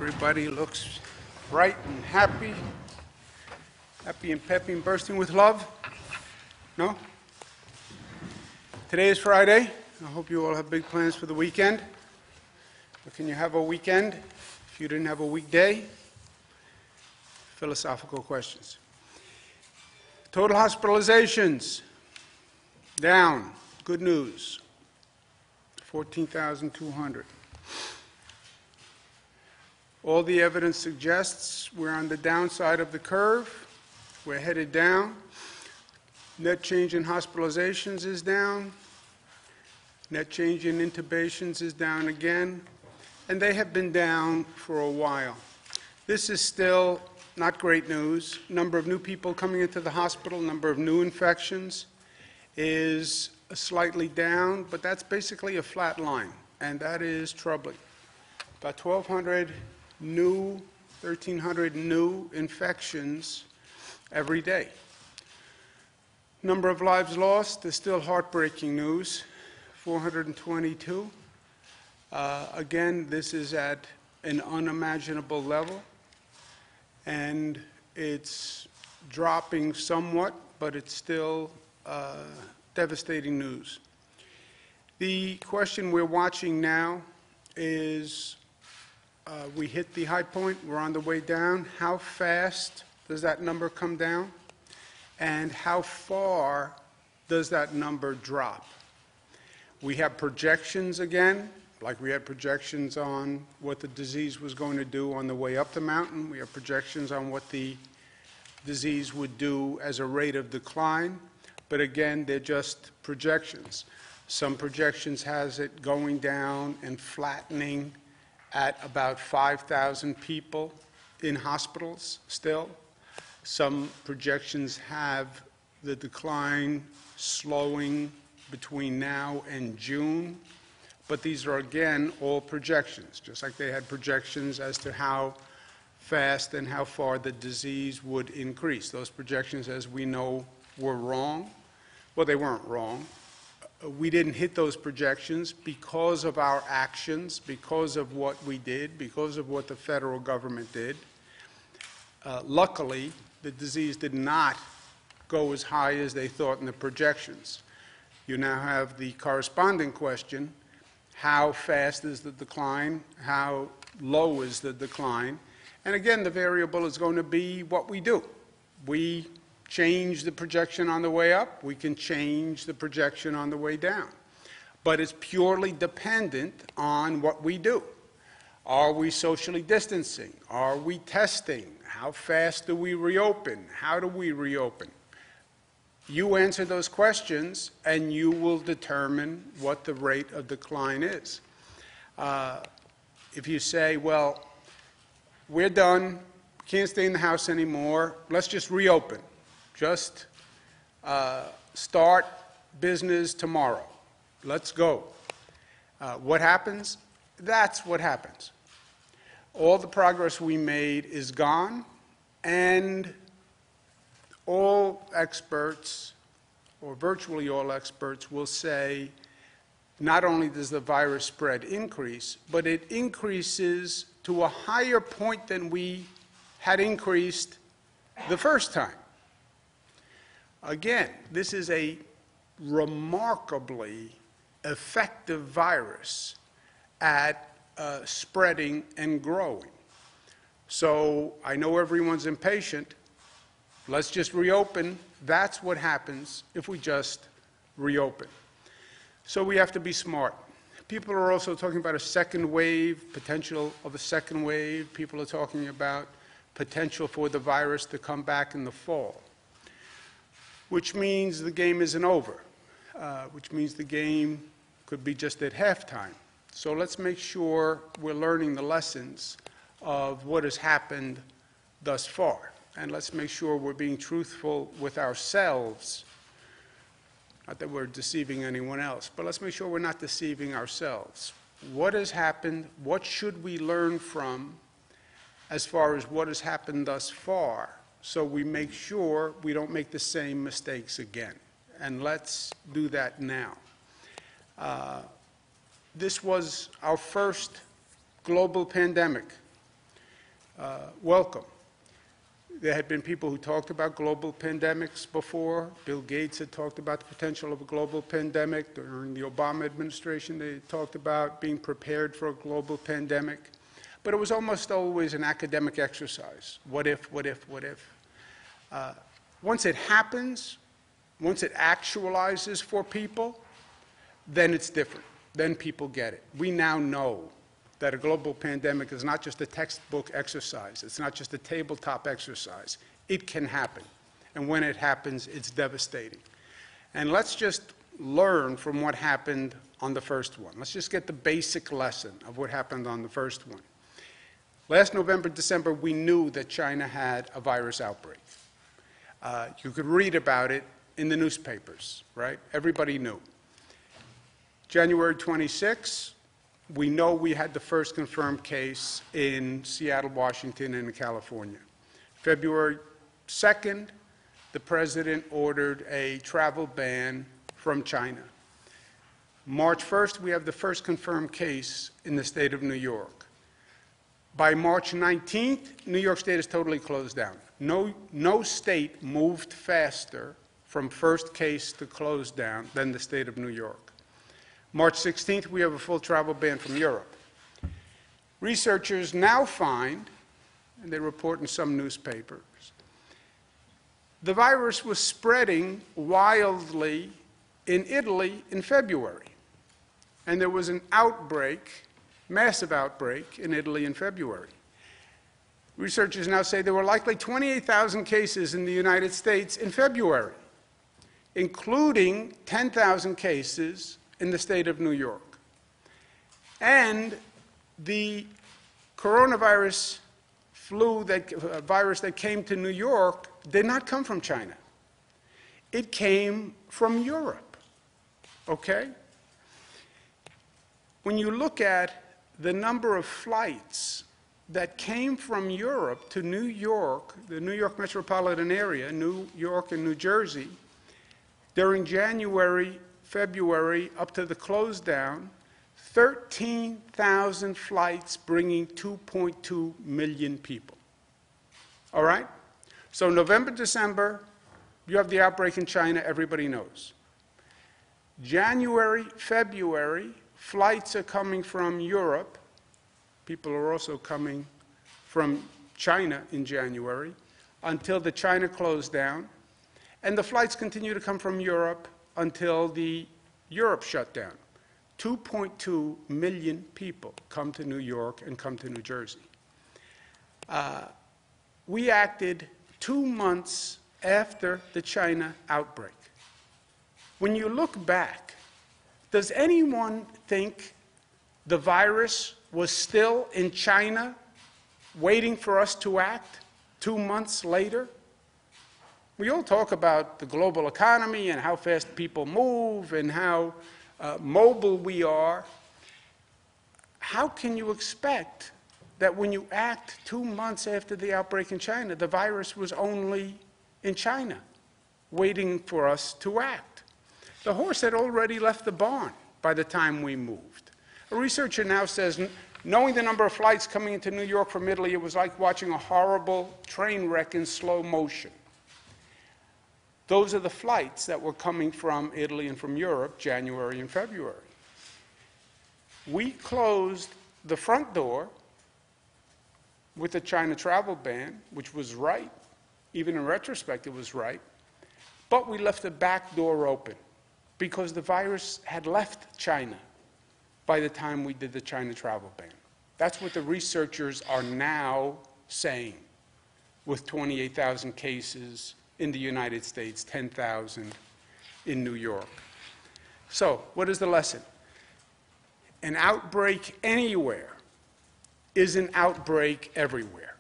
Everybody looks bright and happy and peppy and bursting with love? No? Today is Friday. I hope you all have big plans for the weekend. But can you have a weekend if you didn't have a weekday? Philosophical questions. Total hospitalizations, down. Good news. 14,200. All the evidence suggests we're on the downside of the curve. We're headed down. Net change in hospitalizations is down. Net change in intubations is down again. And they have been down for a while. This is still not great news. Number of new people coming into the hospital, number of new infections is slightly down, but that's basically a flat line, and that is troubling. About 1,200 new, 1,300 new infections every day. Number of lives lost is still heartbreaking news, 422. Again, this is at an unimaginable level, and it's dropping somewhat, but it's still devastating news. The question we're watching now is we hit the high point, we're on the way down. How fast does that number come down? And how far does that number drop? We have projections again, like we had projections on what the disease was going to do on the way up the mountain. We have projections on what the disease would do as a rate of decline. But again, they're just projections. Some projections has it going down and flattening at about 5,000 people in hospitals still. Some projections have the decline slowing between now and June. But these are, again, all projections, just like they had projections as to how fast and how far the disease would increase. Those projections, as we know, were wrong. Well, they weren't wrong. We didn't hit those projections because of our actions, because of what we did, because of what the federal government did. Luckily, the disease did not go as high as they thought in the projections. You now have the corresponding question: how fast is the decline? How low is the decline? And again, the variable is going to be what we do. We change the projection on the way up. We can change the projection on the way down. But it's purely dependent on what we do. Are we socially distancing? Are we testing? How fast do we reopen? How do we reopen? You answer those questions, and you will determine what the rate of decline is. If you say, well, we're done, can't stay in the house anymore, let's just reopen. Just start business tomorrow. Let's go. What happens? That's what happens. All the progress we made is gone, and all experts, or virtually all experts, will say not only does the virus spread increase, but it increases to a higher point than we had increased the first time. Again, this is a remarkably effective virus at spreading and growing. So I know everyone's impatient. Let's just reopen. That's what happens if we just reopen. So we have to be smart. People are also talking about a second wave, potential of a second wave. People are talking about potential for the virus to come back in the fall, which means the game isn't over, which means the game could be just at halftime. So let's make sure we're learning the lessons of what has happened thus far. And let's make sure we're being truthful with ourselves. Not that we're deceiving anyone else, but let's make sure we're not deceiving ourselves. What has happened? What should we learn from as far as what has happened thus far, so we make sure we don't make the same mistakes again? And let's do that now. This was our first global pandemic. welcome. There had been people who talked about global pandemics before. Bill Gates had talked about the potential of a global pandemic. During the Obama administration, they talked about being prepared for a global pandemic. But it was almost always an academic exercise. What if, what if, what if? Once it happens, once it actualizes for people, then it's different. Then people get it. We now know that a global pandemic is not just a textbook exercise. It's not just a tabletop exercise. It can happen. And when it happens, it's devastating. And let's just learn from what happened on the first one. Let's just get the basic lesson of what happened on the first one. Last November, December, we knew that China had a virus outbreak. You could read about it in the newspapers, right? Everybody knew. January 26, we know we had the first confirmed case in Seattle, Washington, and in California. February 2nd, the president ordered a travel ban from China. March 1st, we have the first confirmed case in the state of New York. By March 19th, New York State is totally closed down. No state moved faster from first case to close down than the state of New York. March 16th, we have a full travel ban from Europe. Researchers now find, and they report in some newspapers, the virus was spreading wildly in Italy in February. And there was an outbreak, massive outbreak, in Italy in February. Researchers now say there were likely 28,000 cases in the United States in February, including 10,000 cases in the state of New York. And the coronavirus virus that came to New York did not come from China. It came from Europe, okay? When you look at the number of flights that came from Europe to New York, the New York metropolitan area, New York and New Jersey, during January, February, up to the close down, 13,000 flights bringing 2.2 million people. All right? So November, December, you have the outbreak in China, everybody knows. January, February, flights are coming from Europe. People are also coming from China in January until the China closed down. And the flights continue to come from Europe until the Europe shut down. 2.2 million people come to New York and come to New Jersey. We acted 2 months after the China outbreak. When you look back, does anyone think the virus was still in China waiting for us to act 2 months later? We all talk about the global economy and how fast people move and how mobile we are. How can you expect that when you act 2 months after the outbreak in China, the virus was only in China, waiting for us to act? The horse had already left the barn by the time we moved. A researcher now says, knowing the number of flights coming into New York from Italy, it was like watching a horrible train wreck in slow motion. Those are the flights that were coming from Italy and from Europe, January and February. We closed the front door with the China travel ban, which was right. Even in retrospect, it was right. But we left the back door open because the virus had left China by the time we did the China travel ban. That's what the researchers are now saying with 28,000 cases in the United States, 10,000 in New York. So, what is the lesson? An outbreak anywhere is an outbreak everywhere.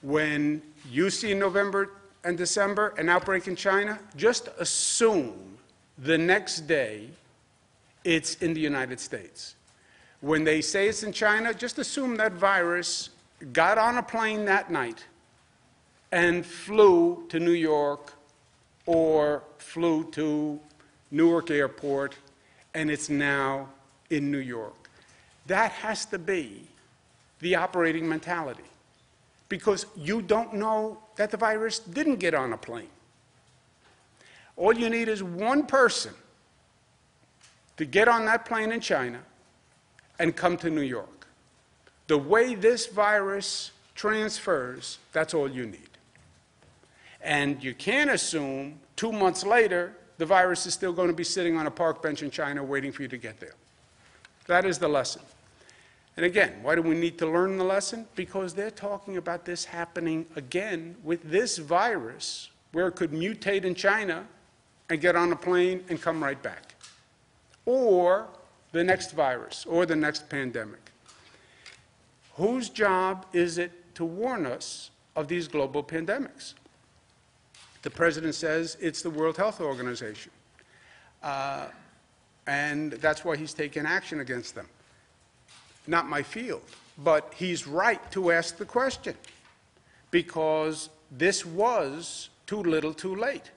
When you see in November and December an outbreak in China, just assume the next day it's in the United States. When they say it's in China, just assume that virus got on a plane that night and flew to New York or flew to Newark Airport, and it's now in New York. That has to be the operating mentality, because you don't know that the virus didn't get on a plane. All you need is one person to get on that plane in China and come to New York. The way this virus transfers, that's all you need. And you can't assume 2 months later the virus is still going to be sitting on a park bench in China waiting for you to get there. That is the lesson. And again, why do we need to learn the lesson? Because they're talking about this happening again with this virus, where it could mutate in China and get on a plane and come right back. Or the next virus, or the next pandemic. Whose job is it to warn us of these global pandemics? The president says it's the World Health Organization. And that's why he's taken action against them. Not my field, but he's right to ask the question, because this was too little too late.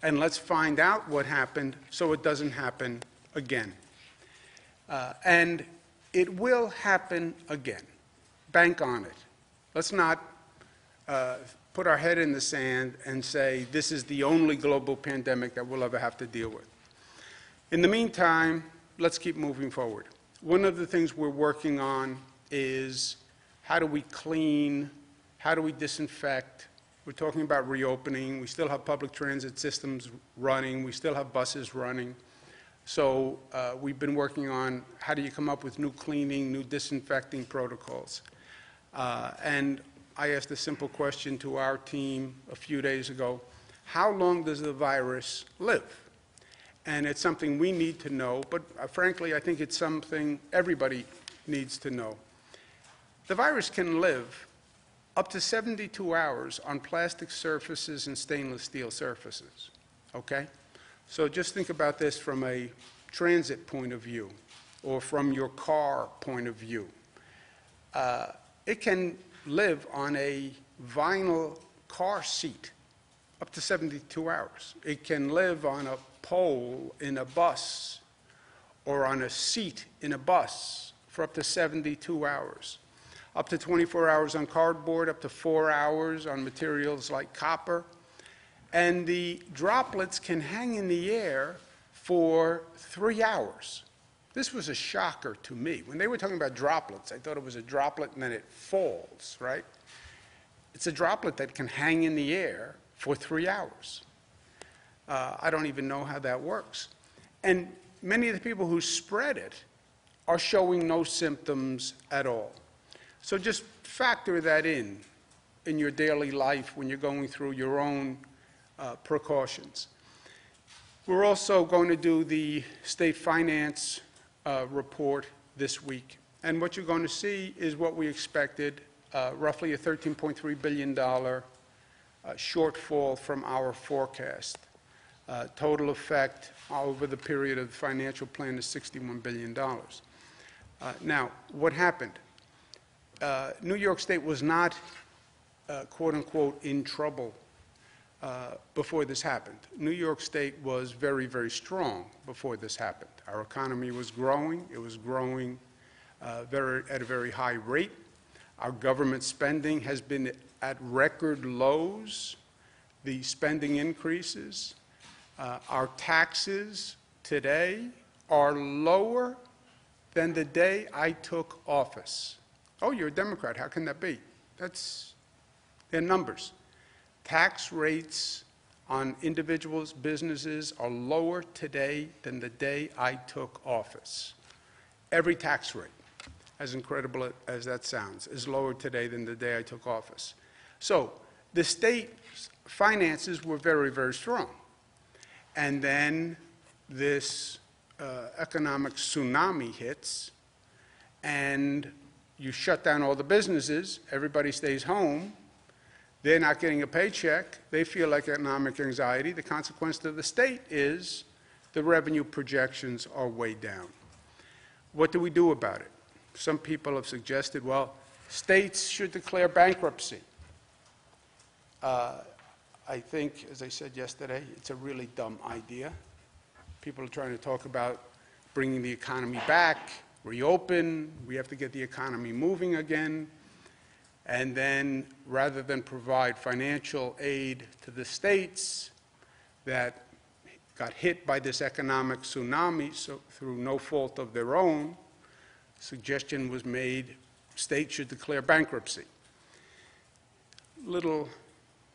And let's find out what happened so it doesn't happen again. And it will happen again. Bank on it. Let's not put our head in the sand and say this is the only global pandemic that we'll ever have to deal with. In the meantime, let's keep moving forward. One of the things we're working on is how do we clean, how do we disinfect. We're talking about reopening. We still have public transit systems running. We still have buses running. So we've been working on how do you come up with new cleaning, new disinfecting protocols. And I asked a simple question to our team a few days ago: how long does the virus live? And it's something we need to know, but frankly, I think it's something everybody needs to know. The virus can live up to 72 hours on plastic surfaces and stainless steel surfaces, okay? So just think about this from a transit point of view, or from your car point of view. It can live on a vinyl car seat up to 72 hours. It can live on a pole in a bus or on a seat in a bus for up to 72 hours. Up to 24 hours on cardboard, up to 4 hours on materials like copper. And the droplets can hang in the air for 3 hours. This was a shocker to me. When they were talking about droplets, I thought it was a droplet and then it falls, right? It's a droplet that can hang in the air for 3 hours. I don't even know how that works. And many of the people who spread it are showing no symptoms at all. So just factor that in your daily life when you're going through your own precautions. We're also going to do the state finance report this week. And what you're going to see is what we expected, roughly a $13.3 billion shortfall from our forecast. Total effect over the period of the financial plan is $61 billion. Now, what happened? New York State was not, quote unquote, in trouble before this happened. New York State was very, very strong before this happened. Our economy was growing. It was growing at a very high rate. Our government spending has been at record lows. The spending increases. Our taxes today are lower than the day I took office. Oh, you're a Democrat. How can that be? They're numbers. Tax rates on individuals, businesses are lower today than the day I took office. Every tax rate, as incredible as that sounds, is lower today than the day I took office. So the state's finances were very, very strong. And then this economic tsunami hits, and you shut down all the businesses, everybody stays home, they're not getting a paycheck, they feel like economic anxiety. The consequence to the state is the revenue projections are way down. What do we do about it? Some people have suggested, well, states should declare bankruptcy. I think, as I said yesterday, it's a really dumb idea. People are trying to talk about bringing the economy back, reopen, we have to get the economy moving again, and then rather than provide financial aid to the states that got hit by this economic tsunami so through no fault of their own, suggestion was made states should declare bankruptcy.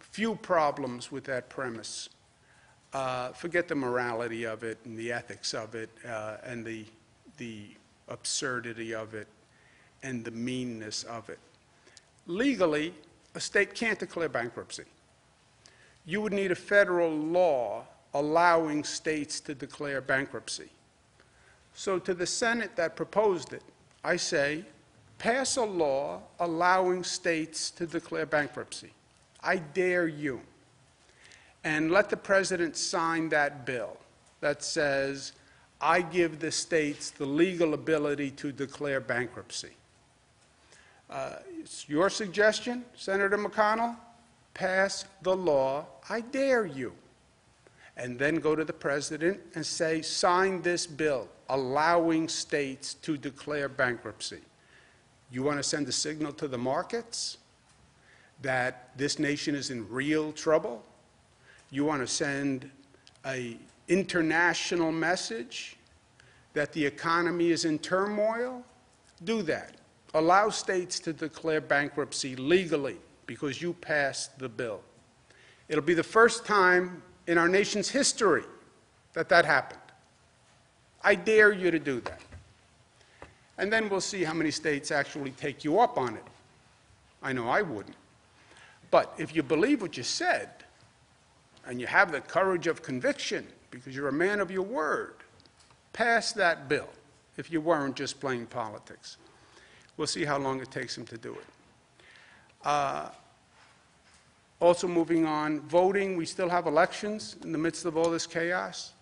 Few problems with that premise. Forget the morality of it and the ethics of it and the absurdity of it and the meanness of it. Legally, a state can't declare bankruptcy. You would need a federal law allowing states to declare bankruptcy. So to the Senate that proposed it, I say, pass a law allowing states to declare bankruptcy. I dare you. And let the president sign that bill that says, I give the states the legal ability to declare bankruptcy. It's your suggestion, Senator McConnell. Pass the law. I dare you. And then go to the president and say, sign this bill allowing states to declare bankruptcy. You want to send a signal to the markets that this nation is in real trouble? You want to send an international message that the economy is in turmoil? Do that. Allow states to declare bankruptcy legally because you passed the bill. It'll be the first time in our nation's history that that happened. I dare you to do that. And then we'll see how many states actually take you up on it. I know I wouldn't. But if you believe what you said, and you have the courage of conviction because you're a man of your word, pass that bill if you weren't just playing politics. We'll see how long it takes him to do it. Also moving on, voting, we still have elections in the midst of all this chaos.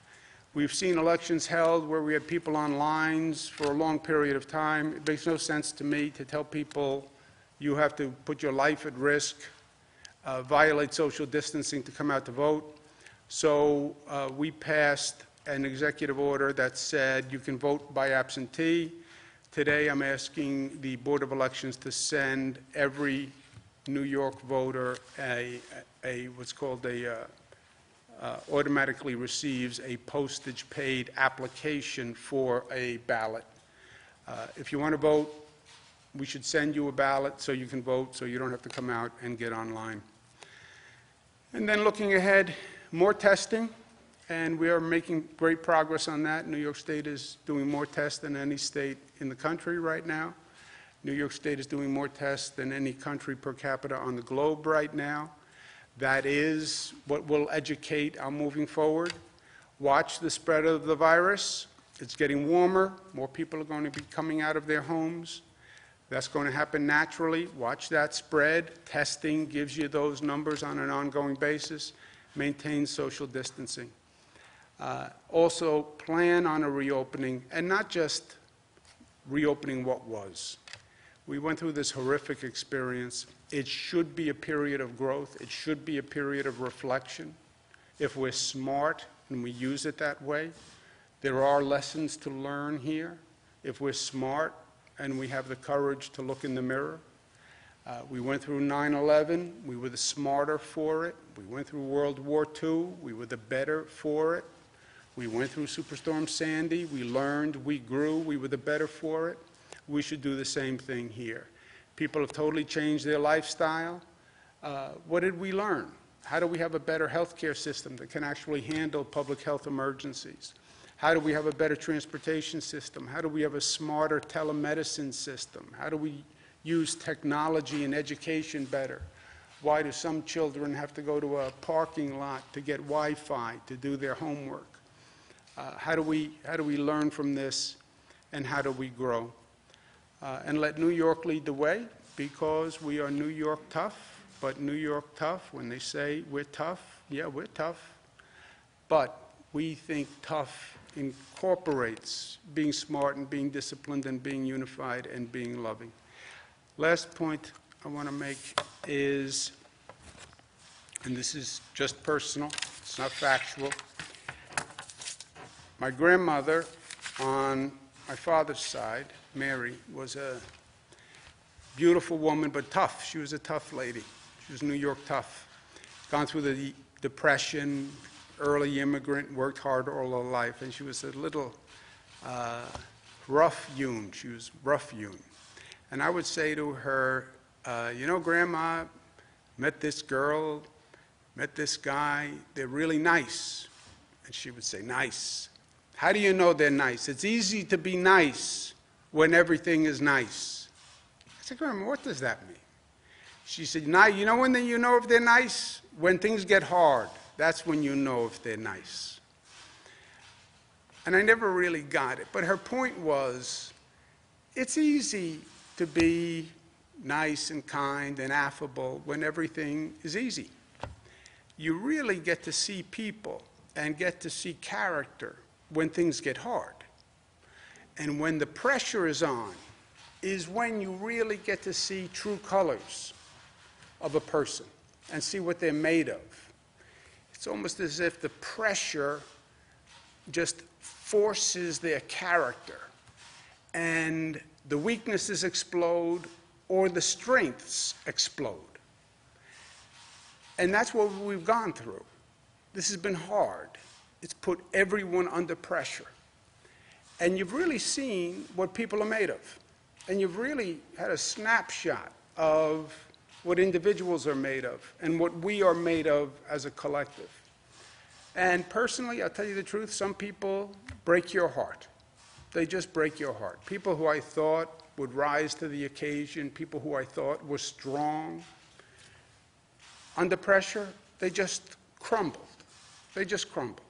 We've seen elections held where we had people on lines for a long period of time. It makes no sense to me to tell people you have to put your life at risk, violate social distancing to come out to vote. So we passed an executive order that said you can vote by absentee. Today I'm asking the Board of Elections to send every New York voter what's called automatically receives a postage paid application for a ballot. If you want to vote, we should send you a ballot so you can vote, so you don't have to come out and get online. And then looking ahead, more testing, and we are making great progress on that. New York State is doing more tests than any state in the country right now. New York State is doing more tests than any country per capita on the globe right now. That is what will educate our moving forward. Watch the spread of the virus. It's getting warmer. More people are going to be coming out of their homes. That's going to happen naturally. Watch that spread. Testing gives you those numbers on an ongoing basis. Maintain social distancing. Also, plan on a reopening, and not just reopening what was. We went through this horrific experience. It should be a period of growth. It should be a period of reflection. If we're smart and we use it that way, there are lessons to learn here. If we're smart and we have the courage to look in the mirror. We went through 9/11. We were the smarter for it. We went through World War II. We were the better for it. We went through Superstorm Sandy. We learned. We grew. We were the better for it. We should do the same thing here. People have totally changed their lifestyle. What did we learn? How do we have a better health care system that can actually handle public health emergencies? How do we have a better transportation system? How do we have a smarter telemedicine system? How do we use technology in education better? Why do some children have to go to a parking lot to get Wi-Fi to do their homework? How do we learn from this, and how do we grow? And let New York lead the way, because we are New York tough. But New York tough, when they say we're tough, yeah, we're tough. But we think tough incorporates being smart and being disciplined and being unified and being loving. Last point I want to make is, and this is just personal, it's not factual. My grandmother on my father's side, Mary, was a beautiful woman, but tough. She was a tough lady. She was New York tough. Gone through the Depression, early immigrant, worked hard all her life, and she was a little rough-hewn. She was rough-hewn. And I would say to her, you know, Grandma, met this girl, met this guy, they're really nice. And she would say, nice. How do you know they're nice? It's easy to be nice when everything is nice. I said, Grandma, what does that mean? She said, now, you know when you know if they're nice? When things get hard, that's when you know if they're nice. And I never really got it. But her point was, it's easy to be nice and kind and affable when everything is easy. You really get to see people and get to see character when things get hard. And when the pressure is on, is when you really get to see true colors of a person and see what they're made of. It's almost as if the pressure just forces their character, and the weaknesses explode or the strengths explode. And that's what we've gone through. This has been hard. It's put everyone under pressure. And you've really seen what people are made of. And you've really had a snapshot of what individuals are made of and what we are made of as a collective. And personally, I'll tell you the truth, some people break your heart. They just break your heart. People who I thought would rise to the occasion, people who I thought were strong, under pressure, they just crumbled. They just crumbled.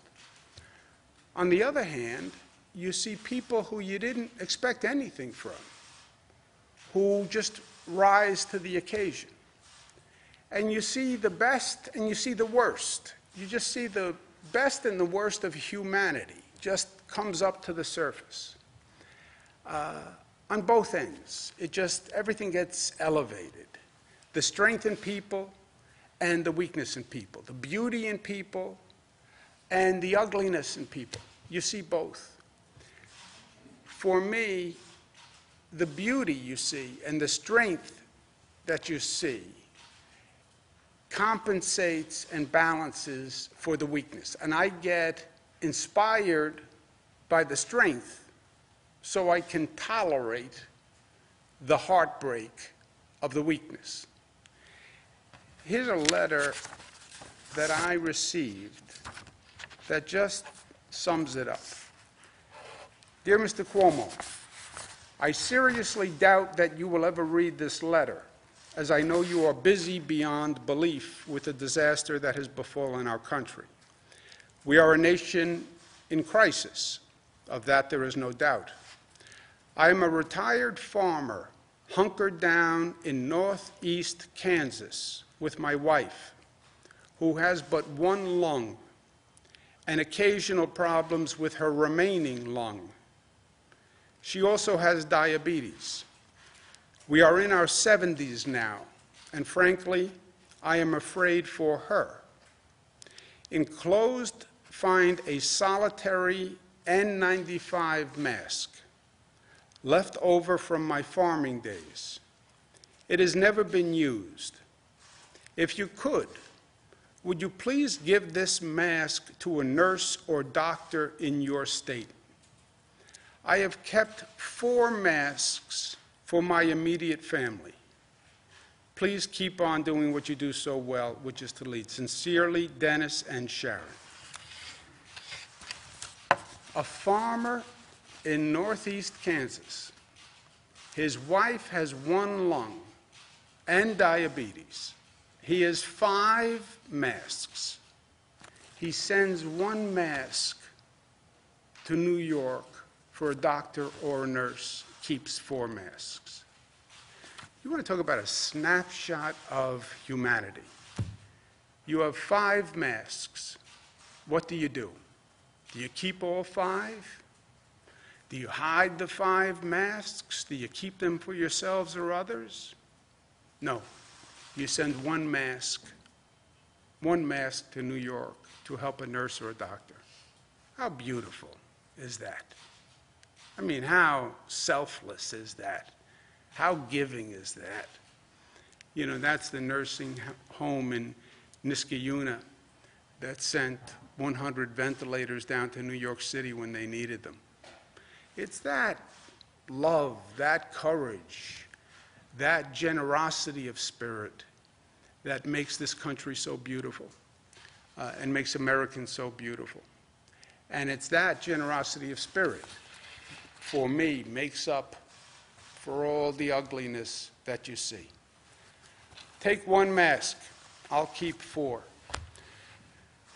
On the other hand, you see people who you didn't expect anything from, who just rise to the occasion. And you see the best and you see the worst. You just see the best and the worst of humanity just comes up to the surface. On both ends, everything gets elevated. The strength in people and the weakness in people, the beauty in people and the ugliness in people. You see both. For me, the beauty you see and the strength that you see compensates and balances for the weakness. And I get inspired by the strength so I can tolerate the heartbreak of the weakness. Here's a letter that I received that just sums it up. Dear Mr. Cuomo, I seriously doubt that you will ever read this letter, as I know you are busy beyond belief with the disaster that has befallen our country. We are a nation in crisis. Of that, there is no doubt. I am a retired farmer hunkered down in northeast Kansas with my wife, who has but one lung and occasional problems with her remaining lung. She also has diabetes. We are in our 70s now, and frankly, I am afraid for her. Enclosed, find a solitary N95 mask left over from my farming days. It has never been used. If you could, would you please give this mask to a nurse or doctor in your state? I have kept 4 masks for my immediate family. Please keep on doing what you do so well, which is to lead. Sincerely, Dennis and Sharon. A farmer in northeast Kansas. His wife has 1 lung and diabetes. He has 5 masks. He sends 1 mask to New York for a doctor or a nurse, keeps 4 masks. You want to talk about a snapshot of humanity. You have 5 masks. What do? Do you keep all 5? Do you hide the 5 masks? Do you keep them for yourselves or others? No. You send 1 mask to New York to help a nurse or a doctor. How beautiful is that? I mean, how selfless is that? How giving is that? You know, that's the nursing home in Niskayuna that sent 100 ventilators down to New York City when they needed them. It's that love, that courage, that generosity of spirit that makes this country so beautiful and makes Americans so beautiful. And it's that generosity of spirit, for me, makes up for all the ugliness that you see. Take one mask, I'll keep 4.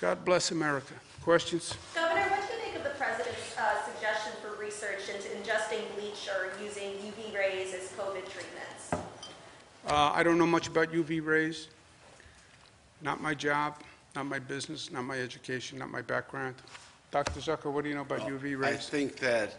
God bless America. Questions? Governor, what do you think of the president's suggestion for research into ingesting bleach or using UV rays as COVID treatments? I don't know much about UV rays. Not my job, not my business, not my education, not my background. Dr. Zucker, what do you know about UV rays? I think that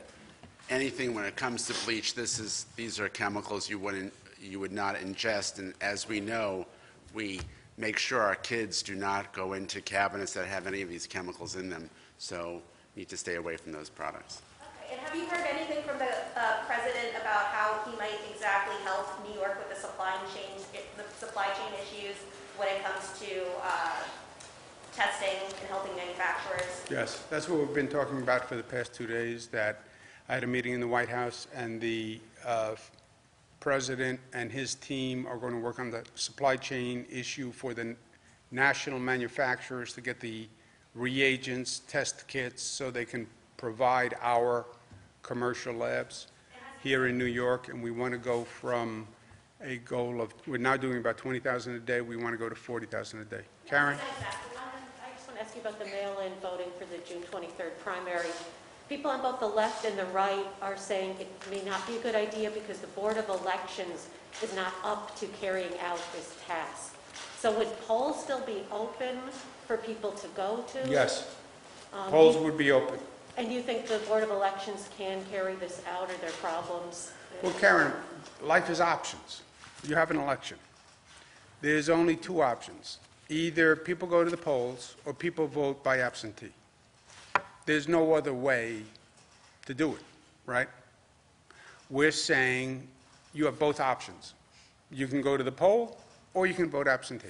anything when it comes to bleach, these are chemicals you would not ingest, and as we know, we make sure our kids do not go into cabinets that have any of these chemicals in them, so need to stay away from those products. Okay. And have you heard anything from the president about how he might exactly help New York with the supply chain issues when it comes to testing and helping manufacturers? Yes, that's what we've been talking about for the past 2 days, that I had a meeting in the White House, and the president and his team are going to work on the supply chain issue for the national manufacturers to get the reagents, test kits, so they can provide our commercial labs here in New York. And we want to go from a goal of, we're now doing about 20,000 a day, we want to go to 40,000 a day. Karen? I just want to ask you about the mail-in voting for the June 23rd primary. People on both the left and the right are saying it may not be a good idea because the Board of Elections is not up to carrying out this task. So would polls still be open for people to go to? Yes. Polls would be open. And you think the Board of Elections can carry this out? Are there problems? Well, Karen, life is options. You have an election. There's only 2 options. Either people go to the polls or people vote by absentee. There's no other way to do it, right? We're saying you have both options. You can go to the poll or you can vote absentee.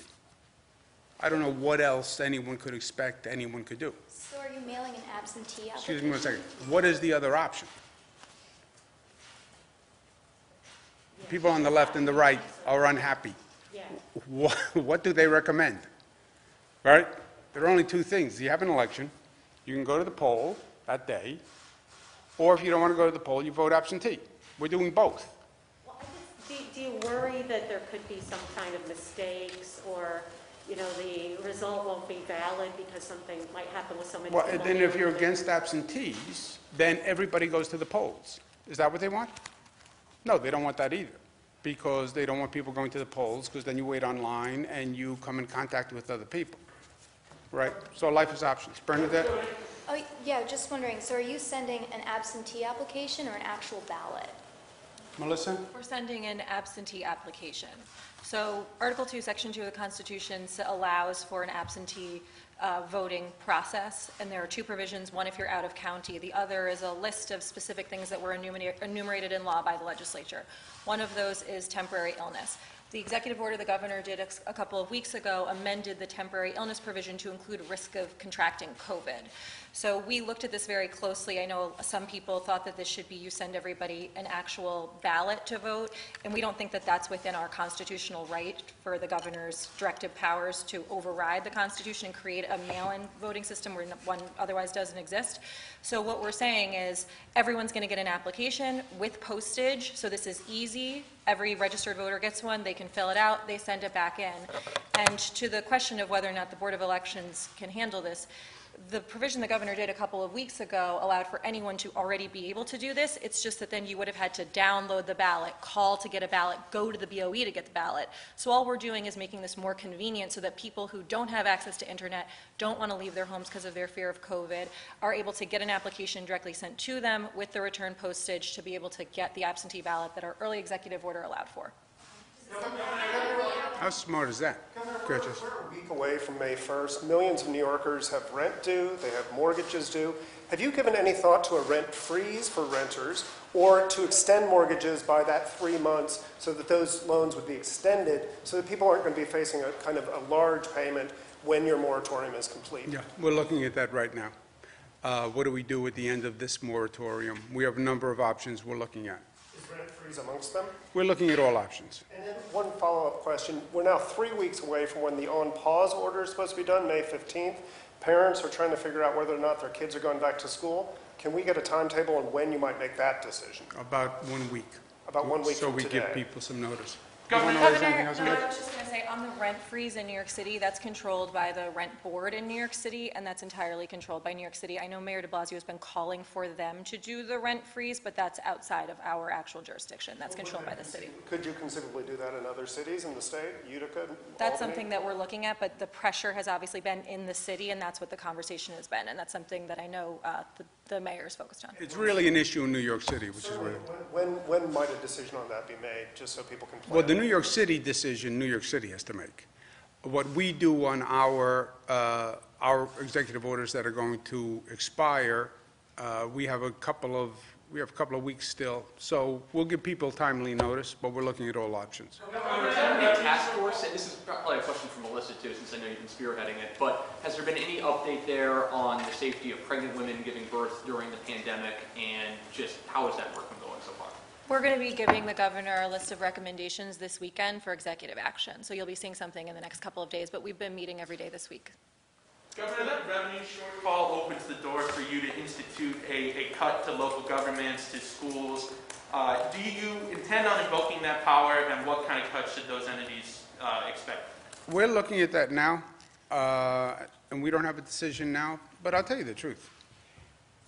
I don't know what else anyone could expect anyone could do. So are you mailing an absentee application? Excuse me one second. What is the other option? People on the left and the right are unhappy. Yeah. What do they recommend? Right? There are only 2 things. You have an election. You can go to the poll that day, or if you don't want to go to the poll, you vote absentee. We're doing both. Well, do you worry that there could be some kind of mistakes, or the result won't be valid because something might happen with somebody? Well, then if you're against absentees, then everybody goes to the polls. Is that what they want? No, they don't want that either, because they don't want people going to the polls, because then you wait online and you come in contact with other people. Right? So life is options. Bernadette? Oh, yeah, just wondering, so are you sending an absentee application or an actual ballot? Melissa? We're sending an absentee application. So Article 2, Section 2 of the Constitution allows for an absentee voting process, and there are 2 provisions, one if you're out of county, the other is a list of specific things that were enumerated in law by the legislature. One of those is temporary illness. The executive order the governor did a couple of weeks ago amended the temporary illness provision to include risk of contracting COVID. So we looked at this very closely. I know some people thought that this should be you send everybody an actual ballot to vote, and we don't think that that's within our constitutional right for the governor's directive powers to override the Constitution and create a mail-in voting system where one otherwise doesn't exist. So what we're saying is everyone's going to get an application with postage, so this is easy. Every registered voter gets one, they can fill it out, they send it back in. And to the question of whether or not the Board of Elections can handle this, the provision the governor did a couple of weeks ago allowed for anyone to already be able to do this. It's just that then you would have had to download the ballot, call to get a ballot, go to the BOE to get the ballot. So all we're doing is making this more convenient so that people who don't have access to internet, don't want to leave their homes because of their fear of COVID, are able to get an application directly sent to them with the return postage to be able to get the absentee ballot that our early executive order allowed for. How smart is that? Governor, Go ahead, Jesse. We're a week away from May 1st. Millions of New Yorkers have rent due, they have mortgages due. Have you given any thought to a rent freeze for renters or to extend mortgages by that 3 months so that those loans would be extended so that people aren't going to be facing a kind of a large payment when your moratorium is complete? Yeah, we're looking at that right now. What do we do at the end of this moratorium? We have a number of options we're looking at. Is rent freeze amongst them? We're looking at all options. And then one follow-up question. We're now 3 weeks away from when the on-pause order is supposed to be done, May 15th. Parents are trying to figure out whether or not their kids are going back to school. Can we get a timetable on when you might make that decision? About 1 week. About 1 week So from we today. give people some notice. Governor, You no, wanna raise anything else? I was just going to say, on the rent freeze in New York City, that's controlled by the rent board in New York City, and that's entirely controlled by New York City. I know Mayor de Blasio has been calling for them to do the rent freeze, but that's outside of our actual jurisdiction. That's controlled by the city. Could you conceivably do that in other cities in the state, Utica? That's Albany? something that we're looking at, but the pressure has obviously been in the city, and that's what the conversation has been, and that's something that I know the mayor is focused on. It's really an issue in New York City, which is where... When might a decision on that be made, just so people can plan? Well, the New York City decision, New York City has to make. What we do on our executive orders that are going to expire, we have a couple of weeks still. So we'll give people timely notice, but we're looking at all options. Has there been any task force, and this is probably a question for Melissa too, since I know you've been spearheading it, but has there been any update there on the safety of pregnant women giving birth during the pandemic, and just how is that work been going so far? We're going to be giving the governor a list of recommendations this weekend for executive action. So you'll be seeing something in the next couple of days, but we've been meeting every day this week. Governor, that revenue shortfall opens the door for you to institute a cut to local governments, to schools. Do you intend on invoking that power, and what kind of cuts should those entities expect? We're looking at that now, and we don't have a decision now, but I'll tell you the truth.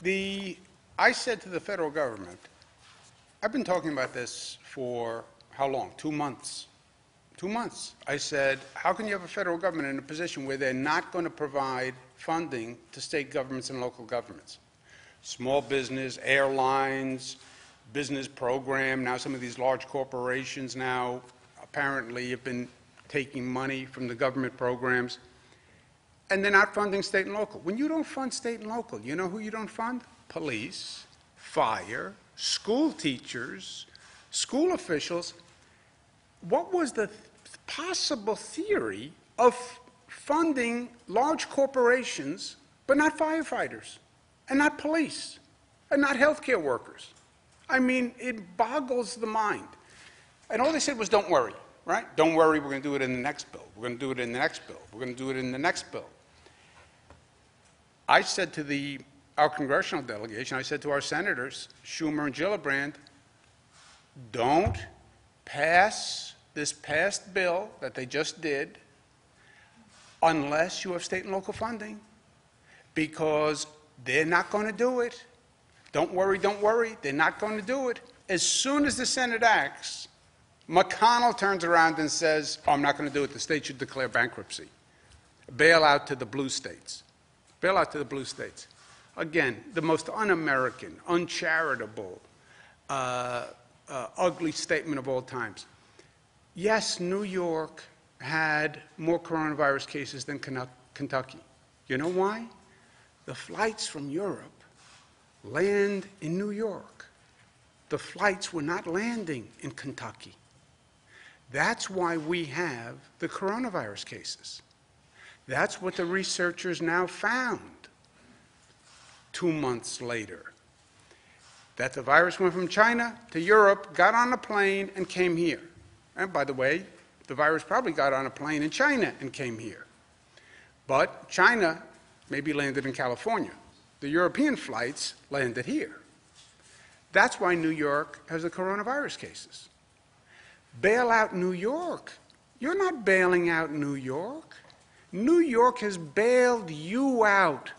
I said to the federal government, I've been talking about this for how long? 2 months. 2 months. I said, how can you have a federal government in a position where they're not going to provide funding to state governments and local governments? Small business, airlines, business program, now some of these large corporations now apparently have been taking money from the government programs, and they're not funding state and local. When you don't fund state and local, you know who you don't fund? Police, fire, school teachers, school officials. What was the possible theory of funding large corporations, but not firefighters, and not police, and not healthcare workers? I mean, it boggles the mind. And all they said was, don't worry, right? Don't worry, we're going to do it in the next bill. We're going to do it in the next bill. We're going to do it in the next bill. I said to our congressional delegation, I said to our senators, Schumer and Gillibrand, don't pass this past bill that they just did unless you have state and local funding, because they're not going to do it. Don't worry, they're not going to do it. As soon as the Senate acts, McConnell turns around and says, oh, I'm not going to do it. The state should declare bankruptcy. Bail out to the blue states. Bail out to the blue states. Again, the most un-American, uncharitable, ugly statement of all times. Yes, New York had more coronavirus cases than Kentucky. You know why? The flights from Europe land in New York. The flights were not landing in Kentucky. That's why we have the coronavirus cases. That's what the researchers now found 2 months later. That the virus went from China to Europe, got on a plane, and came here. And by the way, the virus probably got on a plane in China and came here. But China maybe landed in California. The European flights landed here. That's why New York has the coronavirus cases. Bail out New York. You're not bailing out New York. New York has bailed you out.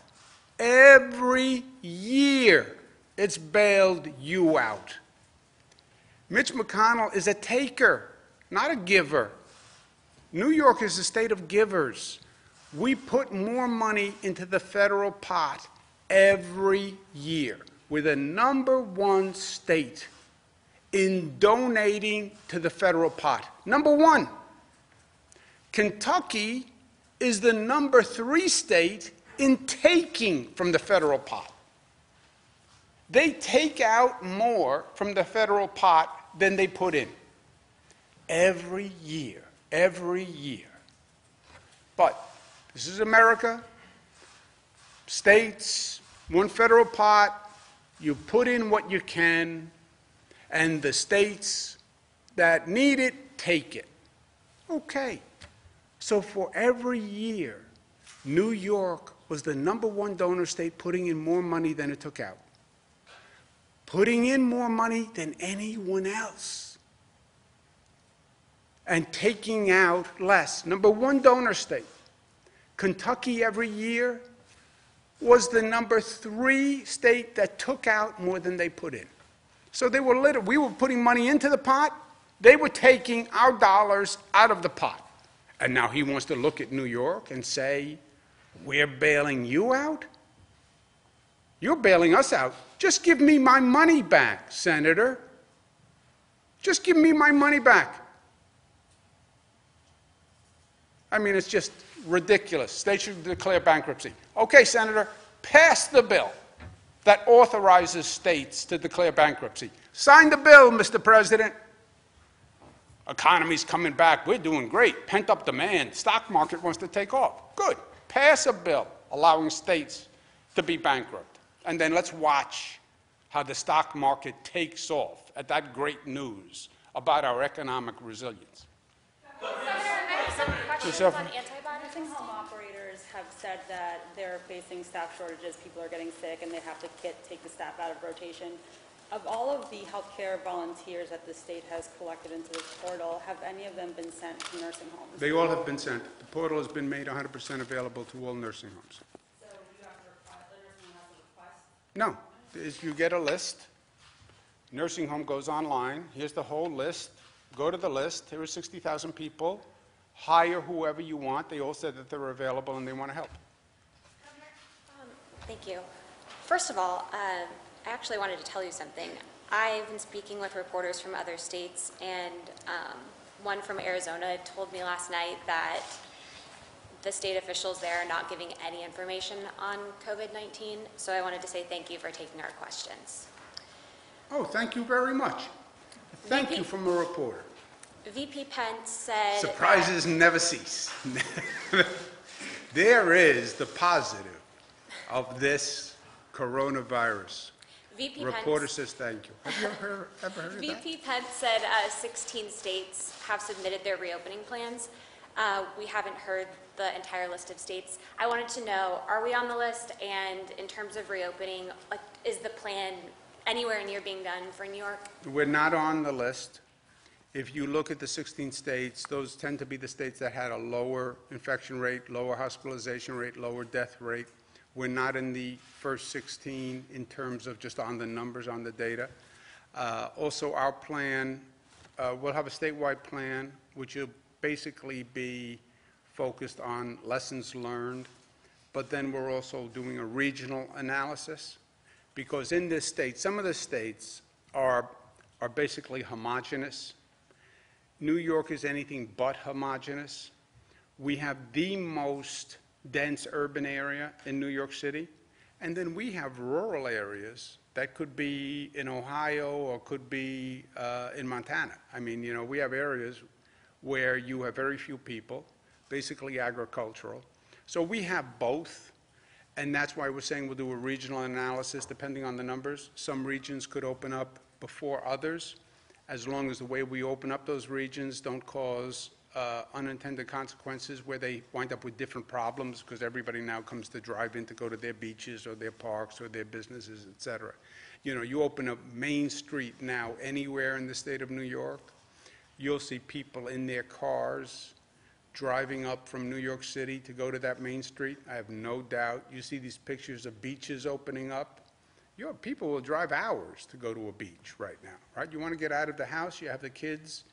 Every year, it's bailed you out. Mitch McConnell is a taker, not a giver. New York is a state of givers. We put more money into the federal pot every year. We're the #1 state in donating to the federal pot. #1. Kentucky is the number 3 state in taking from the federal pot. They take out more from the federal pot than they put in. Every year, every year. But this is America. States, one federal pot, you put in what you can, and the states that need it, take it. Okay. So for every year, New York was the number 1 donor state, putting in more money than it took out. Putting in more money than anyone else. And taking out less. Number 1 donor state. Kentucky every year was the number 3 state that took out more than they put in. So they were we were putting money into the pot, they were taking our dollars out of the pot. And now he wants to look at New York and say, we're bailing you out? You're bailing us out. Just give me my money back, Senator. Just give me my money back. I mean, it's just ridiculous. States should declare bankruptcy. Okay, Senator, pass the bill that authorizes states to declare bankruptcy. Sign the bill, Mr. President. Economy's coming back. We're doing great. Pent-up demand. Stock market wants to take off. Good. Pass a bill allowing states to be bankrupt. And then let's watch how the stock market takes off at that great news about our economic resilience. Senator, I have some questions on antibodies. Nursing home operators have said that they're facing staff shortages, people are getting sick, and they have to take the staff out of rotation. Of all of the healthcare volunteers that the state has collected into this portal, have any of them been sent to nursing homes? They all have been sent. The portal has been made 100% available to all nursing homes. So you have to request, the nursing home has to request? No. You get a list. Nursing home goes online. Here's the whole list. Go to the list. Here are 60,000 people. Hire whoever you want. They all said that they're available and they want to help. Thank you. First of all, I actually wanted to tell you something. I've been speaking with reporters from other states, and one from Arizona told me last night that the state officials there are not giving any information on COVID-19, so I wanted to say thank you for taking our questions. Oh, thank you very much. Thank you from a reporter. VP Pence said... Surprises never cease. There is the positive of this coronavirus. VP Reporter Pence, says thank you. Have you ever heard of that? VP Pence said 16 states have submitted their reopening plans. We haven't heard the entire list of states. I wanted to know, are we on the list? And in terms of reopening, is the plan anywhere near being done for New York? We're not on the list. If you look at the 16 states, those tend to be the states that had a lower infection rate, lower hospitalization rate, lower death rate. We're not in the first 16 in terms of just on the numbers, on the data. Also, our plan, we'll have a statewide plan, which will basically be focused on lessons learned, but then we're also doing a regional analysis, because in this state, some of the states are basically homogeneous. New York is anything but homogeneous. We have the most dense urban area in New York City, and then we have rural areas that could be in Ohio or could be in Montana. I mean, you know, we have areas where you have very few people, basically agricultural. So we have both, and that's why we're saying we'll do a regional analysis depending on the numbers. Some regions could open up before others, as long as the way we open up those regions don't cause unintended consequences where they wind up with different problems because everybody now comes to drive in to go to their beaches or their parks or their businesses, et cetera. You know, you open up Main Street now anywhere in the state of New York, you'll see people in their cars driving up from New York City to go to that Main Street. I have no doubt. You see these pictures of beaches opening up. People will drive hours to go to a beach right now, right? You want to get out of the house, you have the kids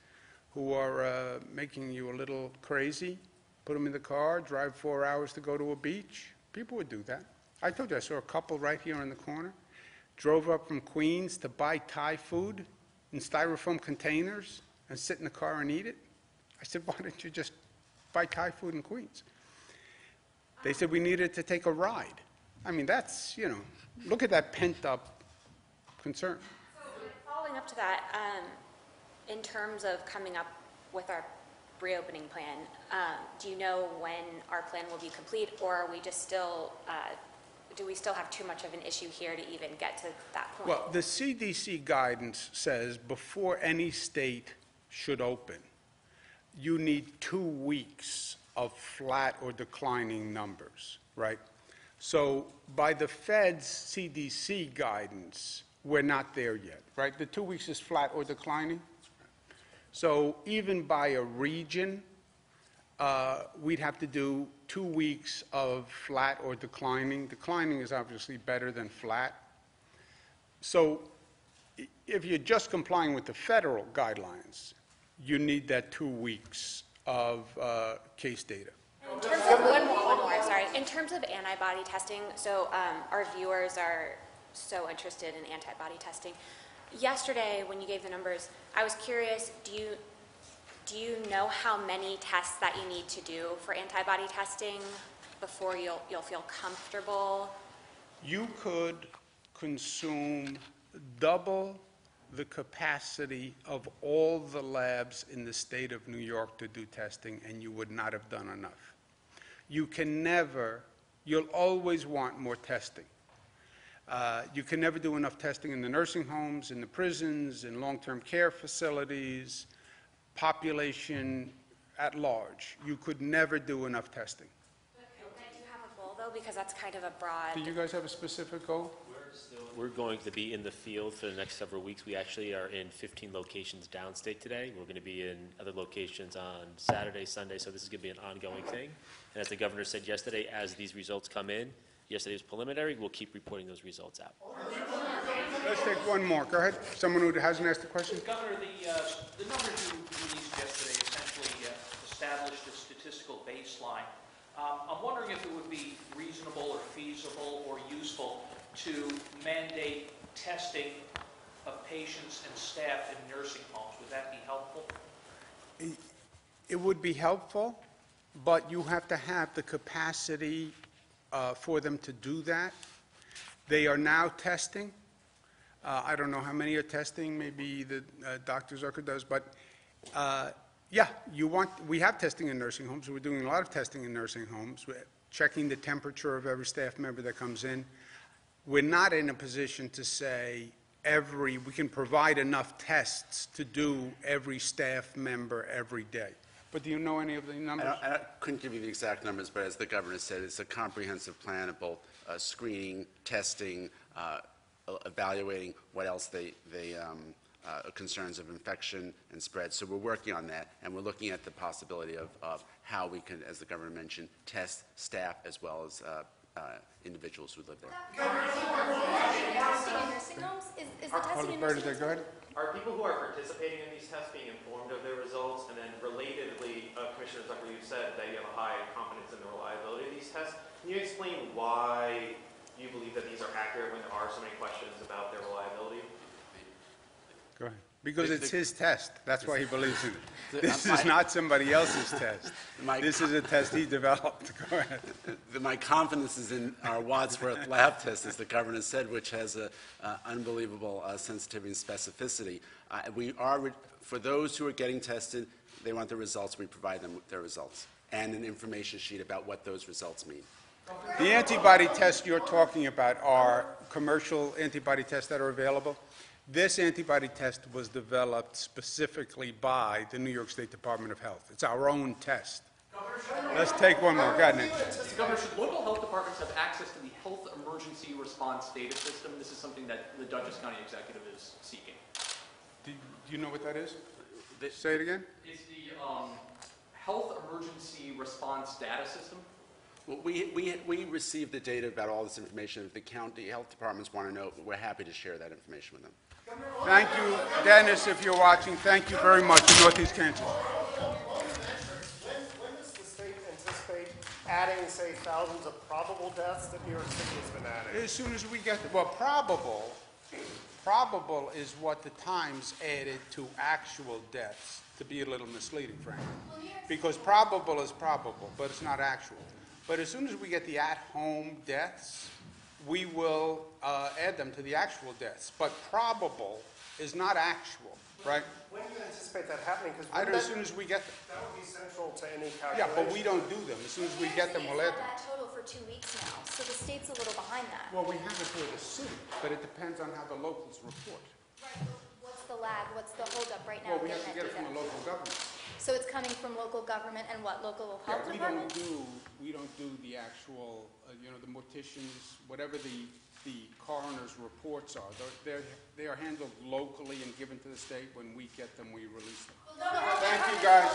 who are making you a little crazy, put them in the car, drive 4 hours to go to a beach. People would do that. I told you I saw a couple right here in the corner, drove up from Queens to buy Thai food in styrofoam containers and sit in the car and eat it. I said, why don't you just fight Thai food in Queens. They said we needed to take a ride. I mean, that's, look at that pent-up concern. Following up to that, in terms of coming up with our reopening plan, do you know when our plan will be complete, or are we just still, do we still have too much of an issue here to even get to that point? Well, the CDC guidance says before any state should open, you need 2 weeks of flat or declining numbers, right? So by the Fed's CDC guidance, we're not there yet, right? The 2 weeks is flat or declining. So even by a region, we'd have to do 2 weeks of flat or declining. Declining is obviously better than flat. So if you're just complying with the federal guidelines, you need that 2 weeks of case data. In terms of, one more, sorry. In terms of antibody testing, so our viewers are so interested in antibody testing. Yesterday, when you gave the numbers, I was curious, do you know how many tests that you need to do for antibody testing before you'll feel comfortable? You could consume double the capacity of all the labs in the state of New York to do testing, and you would not have done enough. You can never, you'll always want more testing. You can never do enough testing in the nursing homes, in the prisons, in long-term care facilities, population at large. You could never do enough testing. I do have a goal, though, because that's kind of a broad... Do you guys have a specific goal? We're going to be in the field for the next several weeks. We actually are in 15 locations downstate today. We're going to be in other locations on Saturday, Sunday, so this is going to be an ongoing thing. And as the governor said yesterday, as these results come in, yesterday was preliminary, we'll keep reporting those results out. Let's take one more. Go ahead. Someone who hasn't asked a question? Governor, the numbers you released yesterday essentially established a statistical baseline. I'm wondering if it would be reasonable or feasible or useful to mandate testing of patients and staff in nursing homes. Would that be helpful? It would be helpful, but you have to have the capacity for them to do that. They are now testing. I don't know how many are testing, maybe the Dr. Zucker does, but yeah, we have testing in nursing homes. We're doing a lot of testing in nursing homes. We're checking the temperature of every staff member that comes in. We're not in a position to say we can provide enough tests to do every staff member every day. But do you know any of the numbers? I couldn't give you the exact numbers, but as the governor said, it's a comprehensive plan of both screening, testing, evaluating what else concerns of infection and spread. So we're working on that, and we're looking at the possibility of how we can, as the governor mentioned, test staff as well as individuals who live there. Testing in nursing homes? Is the testing in nursing homes? Go ahead. Are people who are participating in these tests being informed of their results? And then relatedly, Commissioner Zucker, you said that you have a high confidence in the reliability of these tests. Can you explain why you believe that these are accurate when there are so many questions about their reliability? Go ahead. Because it's his test. That's why he believes in it. This is not somebody else's test. This is a test he developed. Go ahead. My confidence is in our Wadsworth lab test, as the governor said, which has an unbelievable sensitivity and specificity. For those who are getting tested, they want the results. We provide them with their results and an information sheet about what those results mean. The antibody tests you're talking about are commercial antibody tests that are available. This antibody test was developed specifically by the New York State Department of Health. It's our own test. Let's take one more. Go ahead, Nick. Governor, should local health departments have access to the health emergency response data system? This is something that the Dutchess County executive is seeking. Do you know what that is? Say it again. It's the health emergency response data system. Well, we receive the data about all this information. If the county health departments want to know, we're happy to share that information with them. Thank you, Dennis, if you're watching. Thank you very much, Northeast Kansas. When does the state anticipate adding, say, thousands of probable deaths that New York City has been adding? As soon as we get, probable probable is what the Times added to actual deaths, to be a little misleading, frankly. Because probable is probable, but it's not actual. But as soon as we get the at-home deaths, we will add them to the actual deaths. But probable is not actual, right? When do you anticipate that happening? Because As soon as we get them. that would be central to any Yeah, calculation. but we don't do them. As soon as we get them, we'll add them. It's had that total for 2 weeks now, so the state's a little behind that. Well, we have it for the city, but it depends on how the locals report. What's the lag, what's the holdup right now? Well, we have to getting get it that from the data? local government. So it's coming from local government and what, local health Yeah, department? we don't do the actual, the morticians, whatever the coroner's reports are. They are handled locally and given to the state. When we get them, we release them. Thank you, guys.